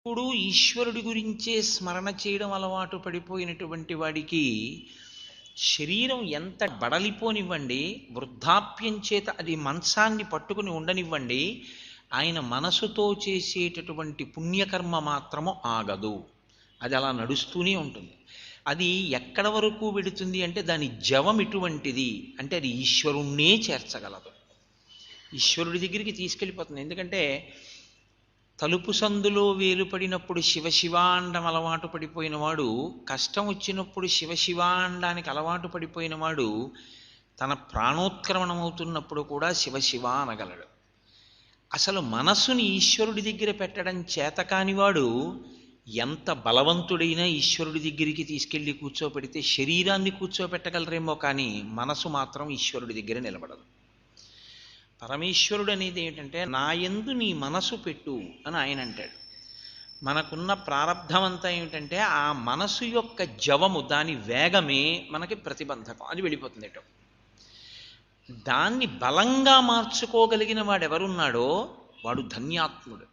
ఇప్పుడు ఈశ్వరుడి గురించే స్మరణ చేయడం అలవాటు పడిపోయినటువంటి వాడికి శరీరం ఎంత బడలిపోనివ్వండి, వృద్ధాప్యం చేత అది మంచాన్ని పట్టుకుని ఉండనివ్వండి, ఆయన మనసుతో చేసేటటువంటి పుణ్యకర్మ మాత్రము ఆగదు. అది అలా నడుస్తూనే ఉంటుంది. అది ఎక్కడ వరకు వెడుతుంది అంటే దాని జవం ఇటువంటిది అంటే అది ఈశ్వరుణ్ణే చేర్చగలదు, ఈశ్వరుడి దగ్గరికి తీసుకెళ్ళిపోతుంది. ఎందుకంటే తలుపు సందులో వేలుపడినప్పుడు శివశివాండం అలవాటు పడిపోయిన వాడు, కష్టం వచ్చినప్పుడు శివశివాండానికి అలవాటు పడిపోయిన వాడు తన ప్రాణోత్క్రమణం అవుతున్నప్పుడు కూడా శివశివ అనగలడు. అసలు మనస్సుని ఈశ్వరుడి దగ్గర పెట్టడం చేత కానివాడు ఎంత బలవంతుడైనా ఈశ్వరుడి దగ్గరికి తీసుకెళ్ళి కూర్చోపెడితే శరీరాన్ని కూర్చోపెట్టగలరేమో కానీ మనసు మాత్రం ఈశ్వరుడి దగ్గర నిలబడదు. పరమేశ్వరుడు అనేది ఏంటంటే నా యందు నీ మనసు పెట్టు అని ఆయన అంటాడు. మనకున్న ప్రారంధం అంతా ఏమిటంటే ఆ మనసు యొక్క జవము, దాని వేగమే మనకి ప్రతిబంధకం, అది వెళ్ళిపోతుంది ఎటో. దాన్ని బలంగా మార్చుకోగలిగిన వాడెవరున్నాడో వాడు ధన్యాత్ముడు.